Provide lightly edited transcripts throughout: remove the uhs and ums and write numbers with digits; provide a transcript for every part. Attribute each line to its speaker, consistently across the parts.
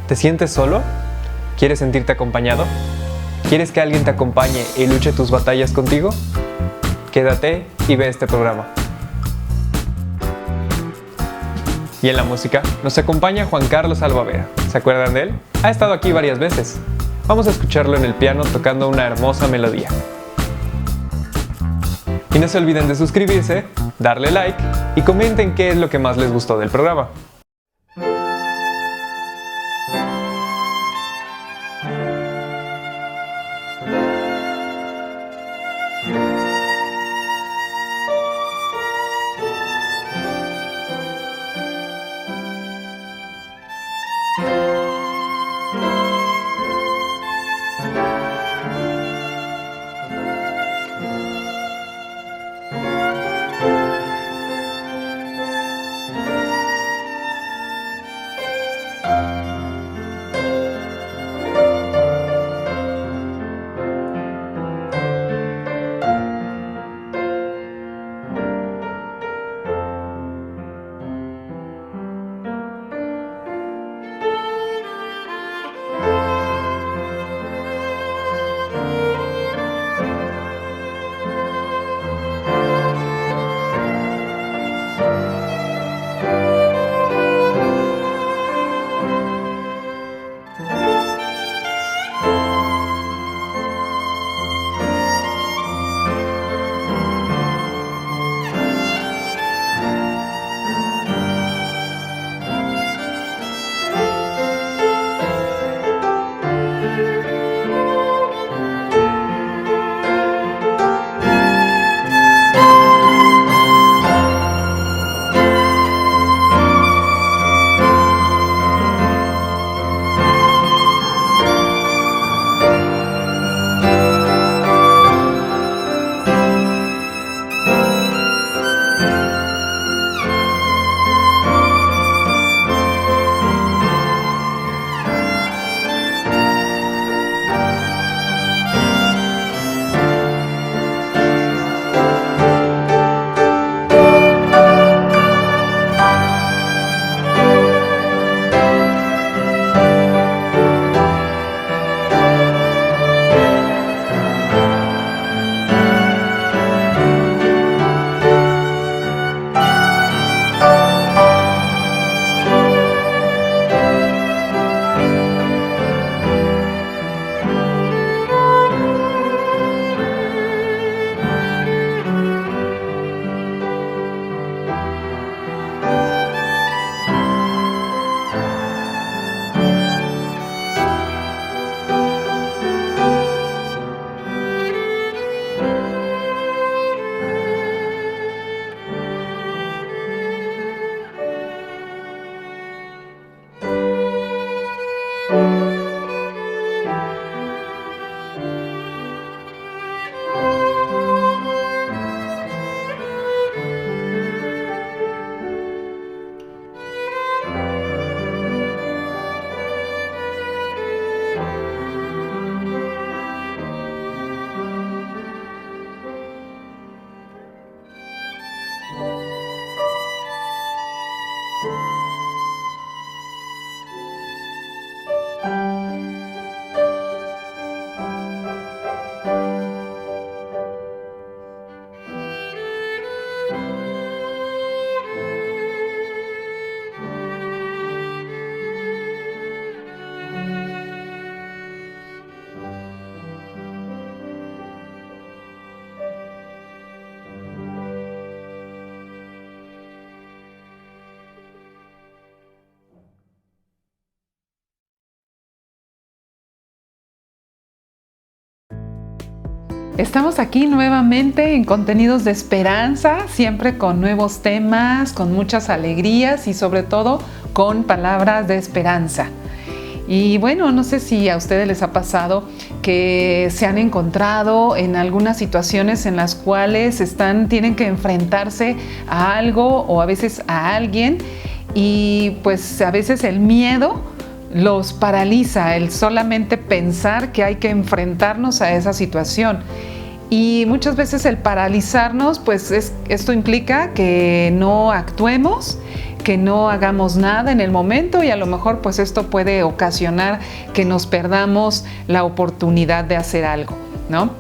Speaker 1: ¿Te sientes solo? ¿Quieres sentirte acompañado? ¿Quieres que alguien te acompañe y luche tus batallas contigo? Quédate y ve este programa. Y en la música nos acompaña Juan Carlos Albavera. ¿Se acuerdan de él? Ha estado aquí varias veces. Vamos a escucharlo en el piano tocando una hermosa melodía. Y no se olviden de suscribirse, darle like y comenten qué es lo que más les gustó del programa.
Speaker 2: Estamos aquí nuevamente en Contenidos de Esperanza, siempre con nuevos temas, con muchas alegrías y sobre todo con palabras de esperanza. Y bueno, no sé si a ustedes les ha pasado que se han encontrado en algunas situaciones en las cuales tienen que enfrentarse a algo o a veces a alguien y pues a veces el miedo los paraliza, el solamente pensar que hay que enfrentarnos a esa situación. Y muchas veces el paralizarnos, pues esto implica que no actuemos, que no hagamos nada en el momento y a lo mejor pues esto puede ocasionar que nos perdamos la oportunidad de hacer algo, ¿no?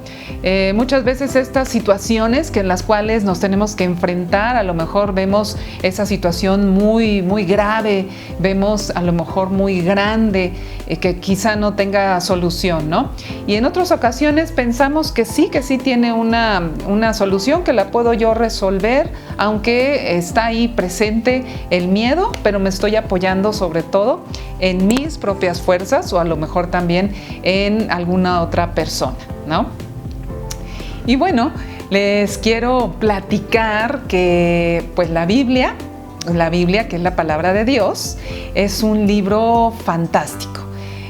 Speaker 2: Muchas veces estas situaciones en las cuales nos tenemos que enfrentar, a lo mejor vemos esa situación muy, muy grave, vemos a lo mejor muy grande, que quizá no tenga solución, ¿no? Y en otras ocasiones pensamos que sí tiene una solución, que la puedo yo resolver, aunque está ahí presente el miedo, pero me estoy apoyando sobre todo en mis propias fuerzas o a lo mejor también en alguna otra persona, ¿no? Y bueno, les quiero platicar que pues la Biblia, que es la palabra de Dios, es un libro fantástico.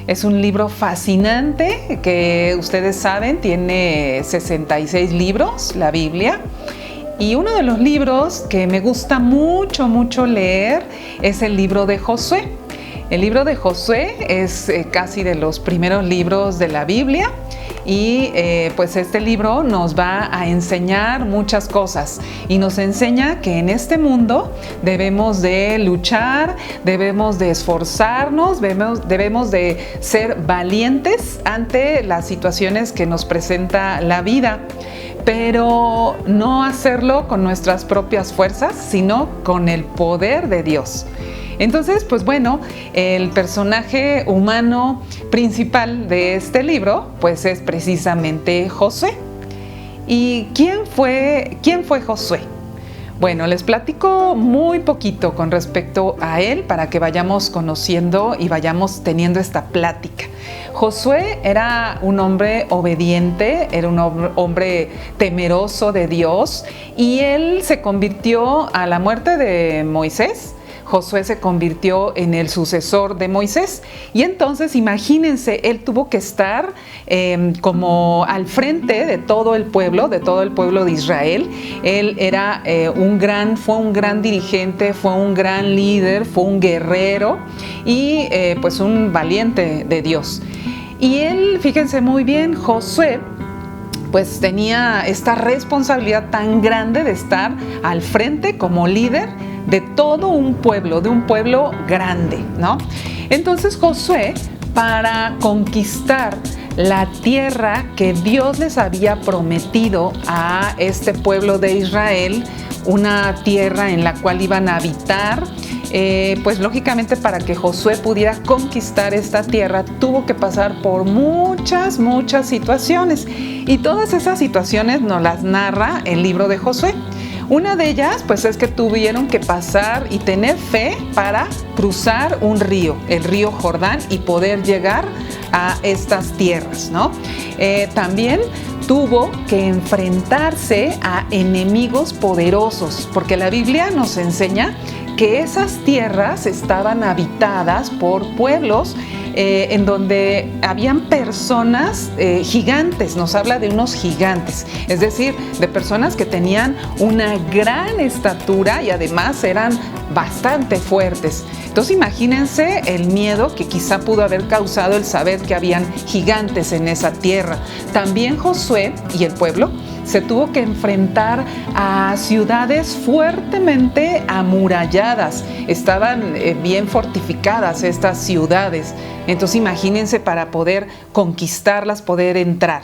Speaker 2: Es un libro fascinante que ustedes saben, tiene 66 libros, la Biblia. Y uno de los libros que me gusta mucho leer es el libro de Josué. El libro de Josué es casi de los primeros libros de la Biblia. Y pues este libro nos va a enseñar muchas cosas y nos enseña que en este mundo debemos de luchar, debemos de esforzarnos, debemos de ser valientes ante las situaciones que nos presenta la vida, pero no hacerlo con nuestras propias fuerzas, sino con el poder de Dios. Entonces, pues bueno, el personaje humano principal de este libro, pues es precisamente Josué. ¿Y quién fue Josué? Bueno, les platico muy poquito con respecto a él para que vayamos conociendo y vayamos teniendo esta plática. Josué era un hombre obediente, era un hombre temeroso de Dios y él se convirtió a la muerte de Moisés. Josué se convirtió en el sucesor de Moisés y entonces imagínense, él tuvo que estar como al frente de todo el pueblo de Israel. Él era fue un gran dirigente, fue un gran líder, fue un guerrero y pues un valiente de Dios. Y él, fíjense muy bien, Josué, pues tenía esta responsabilidad tan grande de estar al frente como líder de todo un pueblo, de un pueblo grande, ¿no? Entonces Josué, para conquistar la tierra que Dios les había prometido a este pueblo de Israel, una tierra en la cual iban a habitar, pues lógicamente para que Josué pudiera conquistar esta tierra tuvo que pasar por muchas situaciones y todas esas situaciones nos las narra el libro de Josué. Una de ellas pues es que tuvieron que pasar y tener fe para cruzar un río, el río Jordán, y poder llegar a estas tierras, ¿no? También tuvo que enfrentarse a enemigos poderosos, porque la Biblia nos enseña que esas tierras estaban habitadas por pueblos en donde habían personas gigantes, nos habla de unos gigantes, es decir, de personas que tenían una gran estatura y además eran bastante fuertes. Entonces imagínense el miedo que quizá pudo haber causado el saber que habían gigantes en esa tierra. También Josué y el pueblo se tuvo que enfrentar a ciudades fuertemente amuralladas. Estaban bien fortificadas estas ciudades. Entonces imagínense para poder conquistarlas, poder entrar.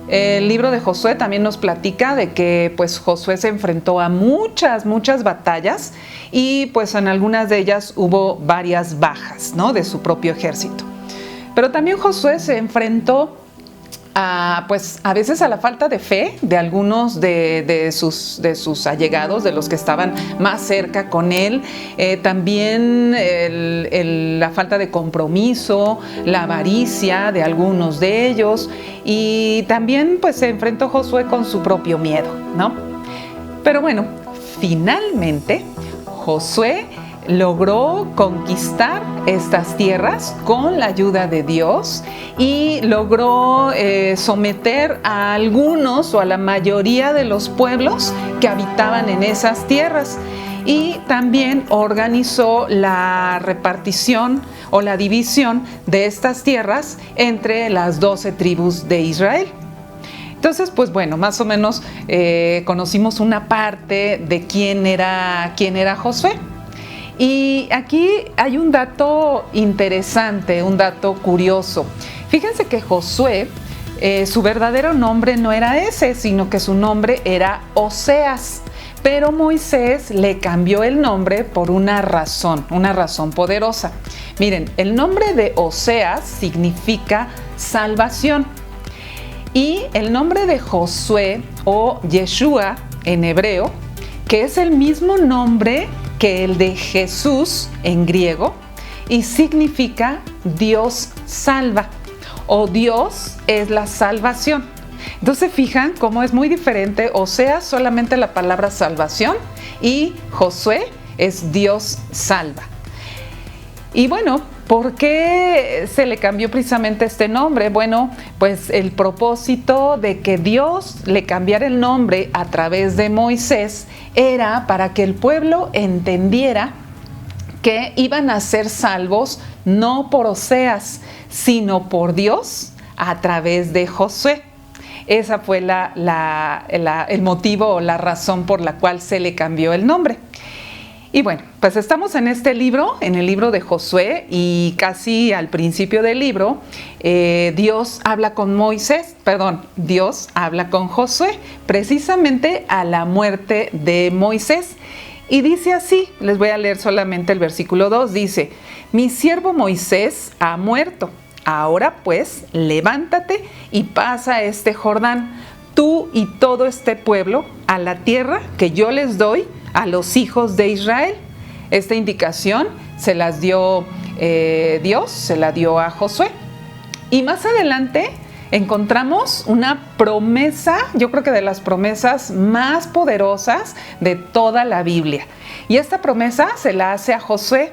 Speaker 2: El libro de Josué también nos platica de que pues Josué se enfrentó a muchas batallas y pues en algunas de ellas hubo varias bajas, ¿no?, de su propio ejército. Pero también Josué se enfrentó pues a veces a la falta de fe de algunos de sus allegados, de los que estaban más cerca con él, también la falta de compromiso, la avaricia de algunos de ellos, y también pues se enfrentó Josué con su propio miedo, ¿no? Pero bueno, finalmente Josué logró conquistar estas tierras con la ayuda de Dios y logró someter a algunos o a la mayoría de los pueblos que habitaban en esas tierras, y también organizó la repartición o la división de estas tierras entre las 12 tribus de Israel. Entonces, pues bueno, más o menos conocimos una parte de quién era Josué. Y aquí hay un dato interesante, un dato curioso. Fíjense que Josué, su verdadero nombre no era ese, sino que su nombre era Oseas. Pero Moisés le cambió el nombre por una razón poderosa. Miren, el nombre de Oseas significa salvación. Y el nombre de Josué o Yeshua en hebreo, que es el mismo nombre que el de Jesús en griego, y significa Dios salva o Dios es la salvación. Entonces, fijan cómo es muy diferente, Oseas solamente la palabra salvación y Josué es Dios salva. Y bueno, ¿por qué se le cambió precisamente este nombre? Bueno, pues el propósito de que Dios le cambiara el nombre a través de Moisés era para que el pueblo entendiera que iban a ser salvos no por Oseas, sino por Dios a través de Josué. Esa fue el motivo o la razón por la cual se le cambió el nombre. Y bueno, pues estamos en este libro, en el libro de Josué, y casi al principio del libro, Dios habla con Josué, precisamente a la muerte de Moisés. Y dice así, les voy a leer solamente el versículo 2, dice: mi siervo Moisés ha muerto. Ahora pues, levántate y pasa este Jordán, tú y todo este pueblo, a la tierra que yo les doy a los hijos de Israel. Esta indicación se las dio Dios, se la dio a Josué. Y más adelante encontramos una promesa, yo creo que de las promesas más poderosas de toda la Biblia. Y esta promesa se la hace a Josué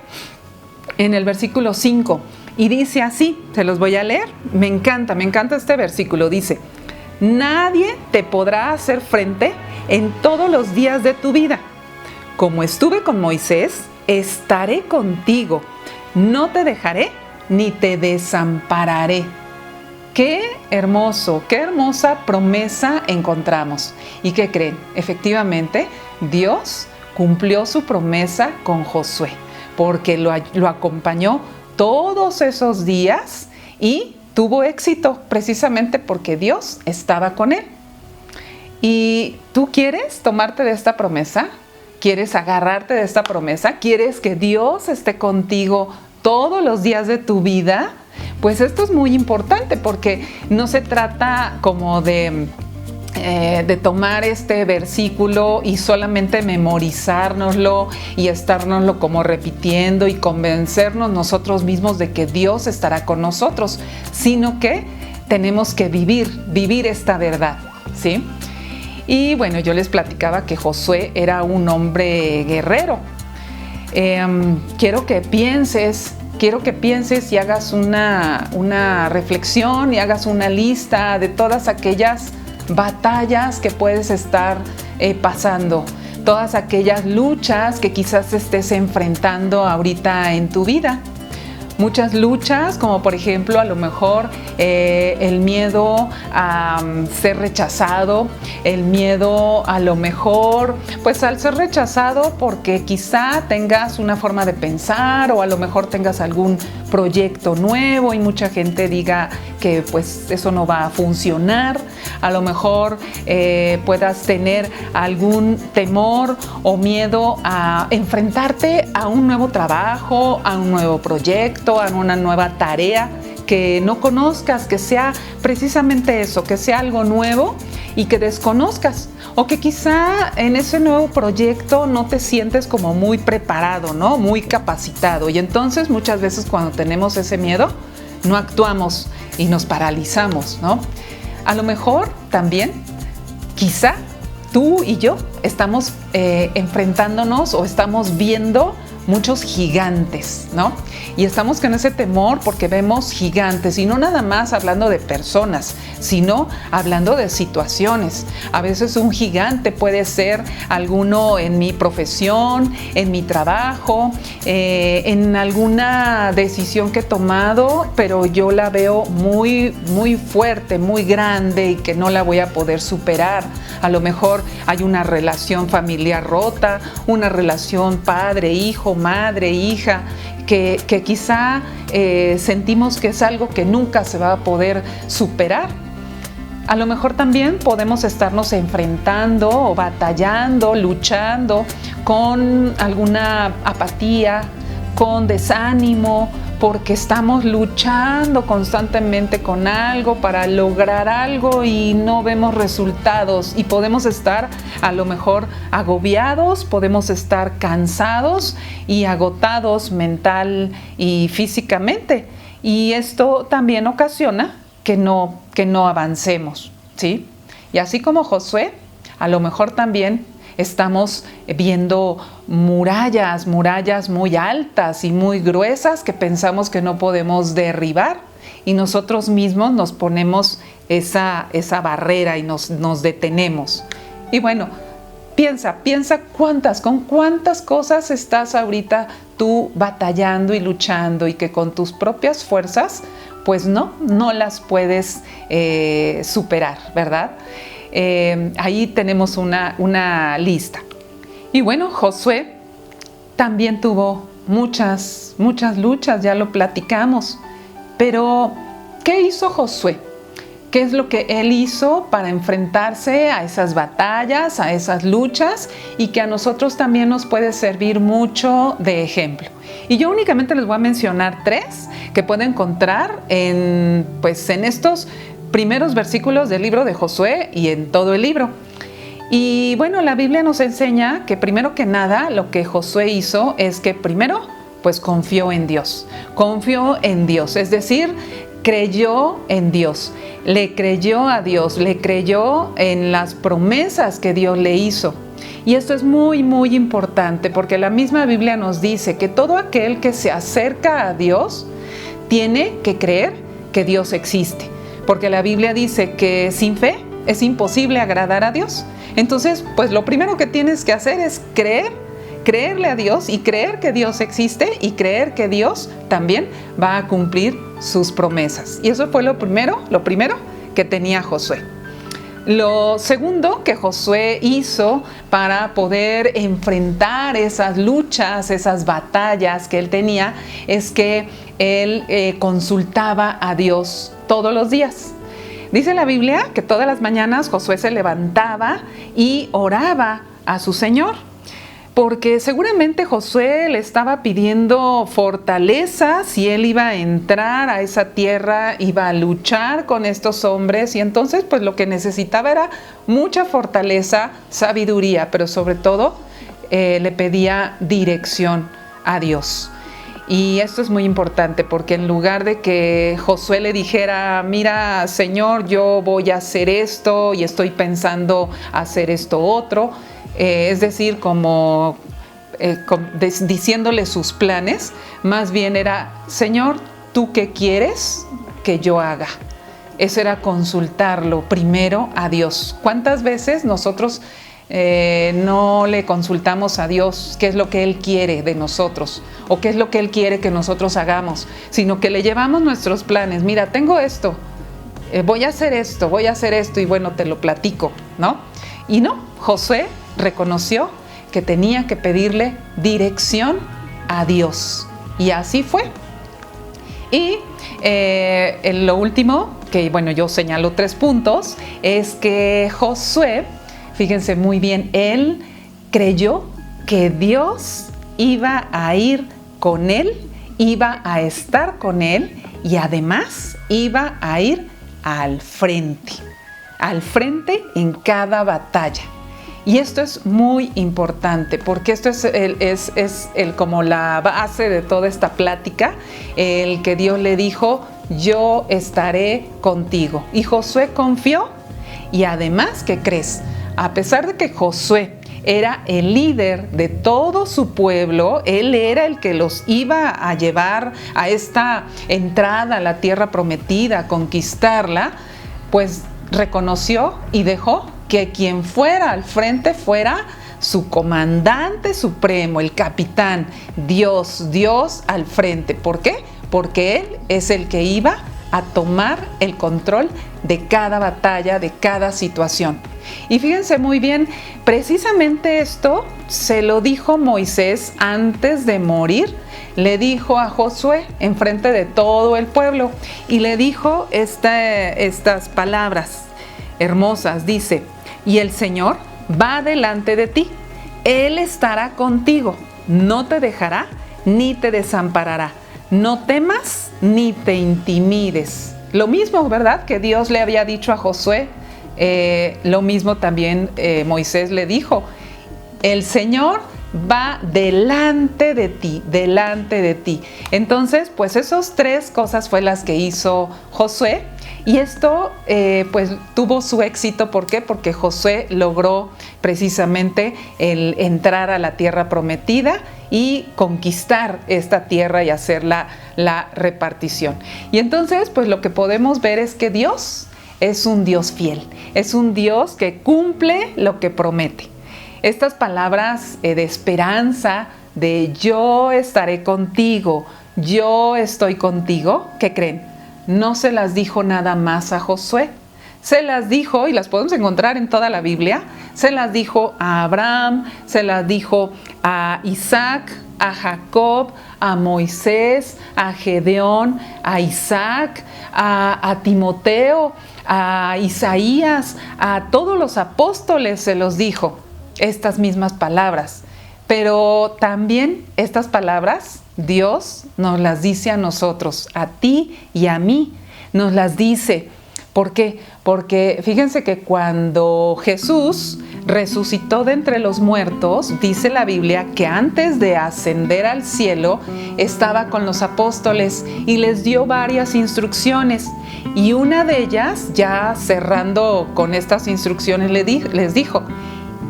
Speaker 2: en el versículo 5. Y dice así, se los voy a leer, me encanta este versículo, dice: nadie te podrá hacer frente en todos los días de tu vida. Como estuve con Moisés, estaré contigo, no te dejaré ni te desampararé. Qué hermoso, qué hermosa promesa encontramos. ¿Y qué creen? Efectivamente, Dios cumplió su promesa con Josué, porque lo acompañó todos esos días y tuvo éxito precisamente porque Dios estaba con él. ¿Y tú quieres tomarte de esta promesa? ¿Quieres agarrarte de esta promesa? ¿Quieres que Dios esté contigo todos los días de tu vida? Pues esto es muy importante porque no se trata como de tomar este versículo y solamente memorizárnoslo y estárnoslo como repitiendo y convencernos nosotros mismos de que Dios estará con nosotros, sino que tenemos que vivir esta verdad, ¿sí? Y bueno, yo les platicaba que Josué era un hombre guerrero. Quiero que pienses y hagas una reflexión y hagas una lista de todas aquellas batallas que puedes estar pasando, todas aquellas luchas que quizás estés enfrentando ahorita en tu vida. Muchas luchas, como por ejemplo a lo mejor el miedo a ser rechazado, el miedo a lo mejor pues al ser rechazado porque quizá tengas una forma de pensar o a lo mejor tengas algún proyecto nuevo y mucha gente diga que pues eso no va a funcionar. A lo mejor puedas tener algún temor o miedo a enfrentarte a un nuevo trabajo, a un nuevo proyecto, a una nueva tarea que no conozcas, que sea precisamente eso, que sea algo nuevo y que desconozcas, o que quizá en ese nuevo proyecto no te sientes como muy preparado, ¿no? Muy capacitado, y entonces muchas veces cuando tenemos ese miedo no actuamos y nos paralizamos, ¿no? A lo mejor también, quizá tú y yo estamos enfrentándonos o estamos viendo muchos gigantes, ¿no? Y estamos con ese temor porque vemos gigantes, y no nada más hablando de personas, sino hablando de situaciones. A veces un gigante puede ser alguno en mi profesión, en mi trabajo, en alguna decisión que he tomado, pero yo la veo muy, muy fuerte, muy grande y que no la voy a poder superar. A lo mejor hay una relación familiar rota, una relación padre-hijo, hijo, madre, hija, que quizá sentimos que es algo que nunca se va a poder superar. A lo mejor también podemos estarnos enfrentando o batallando, luchando con alguna apatía, con desánimo, porque estamos luchando constantemente con algo para lograr algo y no vemos resultados, y podemos estar a lo mejor agobiados, podemos estar cansados y agotados mental y físicamente, y esto también ocasiona que no avancemos, ¿sí? Y así como Josué, a lo mejor también estamos viendo murallas muy altas y muy gruesas que pensamos que no podemos derribar, y nosotros mismos nos ponemos esa barrera y nos detenemos. Y bueno, piensa con cuántas cosas estás ahorita tú batallando y luchando, y que con tus propias fuerzas pues no las puedes superar, ¿verdad? Ahí tenemos una lista. Y bueno, Josué también tuvo muchas luchas, ya lo platicamos. Pero, ¿qué hizo Josué? ¿Qué es lo que él hizo para enfrentarse a esas batallas, a esas luchas, y que a nosotros también nos puede servir mucho de ejemplo? Y yo únicamente les voy a mencionar 3 que pueden encontrar en estos primeros versículos del libro de Josué y en todo el libro. Y bueno, la Biblia nos enseña que primero que nada lo que Josué hizo es que primero pues confió en Dios, es decir, creyó en Dios, le creyó a Dios, le creyó en las promesas que Dios le hizo. Y esto es muy importante, porque la misma Biblia nos dice que todo aquel que se acerca a Dios tiene que creer que Dios existe, porque la Biblia dice que sin fe es imposible agradar a Dios. Entonces, pues lo primero que tienes que hacer es creerle a Dios, y creer que Dios existe, y creer que Dios también va a cumplir sus promesas. Y eso fue lo primero que tenía Josué. Lo segundo que Josué hizo para poder enfrentar esas luchas, esas batallas que él tenía, es que él consultaba a Dios todos los días. Dice la Biblia que todas las mañanas Josué se levantaba y oraba a su Señor, porque seguramente Josué le estaba pidiendo fortaleza si él iba a entrar a esa tierra, iba a luchar con estos hombres, y entonces pues lo que necesitaba era mucha fortaleza, sabiduría, pero sobre todo le pedía dirección a Dios. Y esto es muy importante, porque en lugar de que Josué le dijera, mira, Señor, yo voy a hacer esto y estoy pensando hacer esto otro, es decir, diciéndole sus planes, más bien era, Señor, ¿tú qué quieres que yo haga? Eso era consultarlo primero a Dios. ¿Cuántas veces nosotros no le consultamos a Dios qué es lo que Él quiere de nosotros, o qué es lo que Él quiere que nosotros hagamos, sino que le llevamos nuestros planes? Mira, tengo esto, voy a hacer esto, y bueno, te lo platico, ¿no? Y no, Josué reconoció que tenía que pedirle dirección a Dios, y así fue. Y lo último, que bueno, yo señalo 3 puntos, es que Josué, fíjense muy bien, él creyó que Dios iba a ir con él, iba a estar con él, y además iba a ir al frente en cada batalla. Y esto es muy importante, porque esto es como la base de toda esta plática, el que Dios le dijo, yo estaré contigo. Y Josué confió, y además, ¿qué crees? A pesar de que Josué era el líder de todo su pueblo, él era el que los iba a llevar a esta entrada a la tierra prometida, a conquistarla, pues reconoció y dejó que quien fuera al frente fuera su comandante supremo, el capitán, Dios al frente. ¿Por qué? Porque Él es el que iba a tomar el control de cada batalla, de cada situación. Y fíjense muy bien, precisamente esto se lo dijo Moisés antes de morir. Le dijo a Josué enfrente de todo el pueblo y le dijo estas palabras hermosas. Dice, y el Señor va delante de ti, Él estará contigo, no te dejará ni te desamparará, no temas ni te intimides. Lo mismo, ¿verdad?, que Dios le había dicho a Josué, lo mismo también Moisés le dijo, el Señor va delante de ti, delante de ti. Entonces, pues esas tres cosas fue las que hizo Josué. Y esto pues tuvo su éxito. ¿Por qué? Porque Josué logró precisamente el entrar a la tierra prometida y conquistar esta tierra y hacer la repartición. Y entonces pues lo que podemos ver es que Dios es un Dios fiel, es un Dios que cumple lo que promete. Estas palabras de esperanza, de yo estaré contigo, yo estoy contigo, ¿qué creen? No se las dijo nada más a Josué, se las dijo, y las podemos encontrar en toda la Biblia, se las dijo a Abraham, se las dijo a Isaac, a Jacob, a Moisés, a Gedeón, a Isaac, a Timoteo, a Isaías, a todos los apóstoles se los dijo estas mismas palabras. Pero también estas palabras Dios nos las dice a nosotros, a ti y a mí, nos las dice. ¿Por qué? Porque fíjense que cuando Jesús resucitó de entre los muertos, dice la Biblia que antes de ascender al cielo estaba con los apóstoles y les dio varias instrucciones. Y una de ellas, ya cerrando con estas instrucciones, les dijo,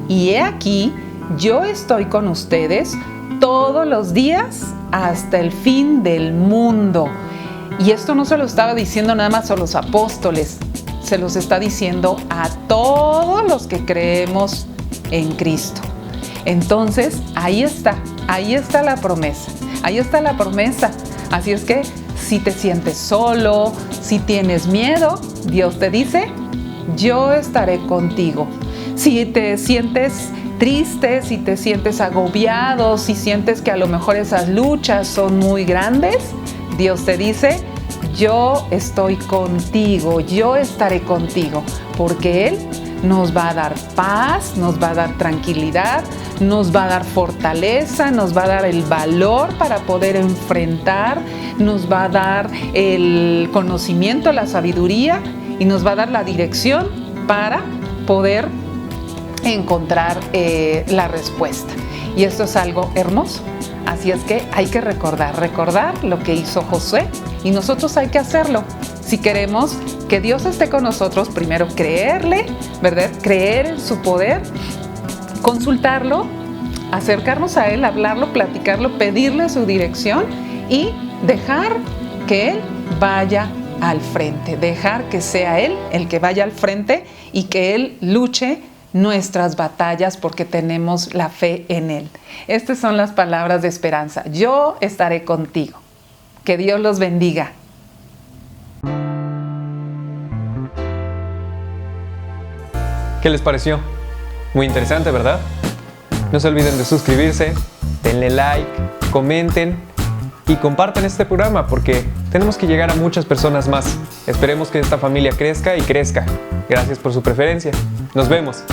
Speaker 2: y he aquí, yo estoy con ustedes todos los días hasta el fin del mundo. Y esto no se lo estaba diciendo nada más a los apóstoles, se los está diciendo a todos los que creemos en Cristo. Entonces, ahí está la promesa, ahí está la promesa. Así es que si te sientes solo, si tienes miedo, Dios te dice, yo estaré contigo. Si te sientes triste, si te sientes agobiado, si sientes que a lo mejor esas luchas son muy grandes, Dios te dice, yo estoy contigo, yo estaré contigo, porque Él nos va a dar paz, nos va a dar tranquilidad, nos va a dar fortaleza, nos va a dar el valor para poder enfrentar, nos va a dar el conocimiento, la sabiduría y nos va a dar la dirección para poder encontrar la respuesta. Y esto es algo hermoso. Así es que hay que recordar lo que hizo Josué y nosotros hay que hacerlo. Si queremos que Dios esté con nosotros, primero creerle, ¿verdad? Creer en su poder, consultarlo, acercarnos a Él, hablarlo, platicarlo, pedirle su dirección y dejar que Él vaya al frente, dejar que sea Él el que vaya al frente y que Él luche nuestras batallas porque tenemos la fe en Él. Estas son las palabras de esperanza. Yo estaré contigo. Que Dios los bendiga.
Speaker 1: ¿Qué les pareció? Muy interesante, ¿verdad? No se olviden de suscribirse, denle like, comenten y compartan este programa porque tenemos que llegar a muchas personas más. Esperemos que esta familia crezca y crezca. Gracias por su preferencia. Nos vemos.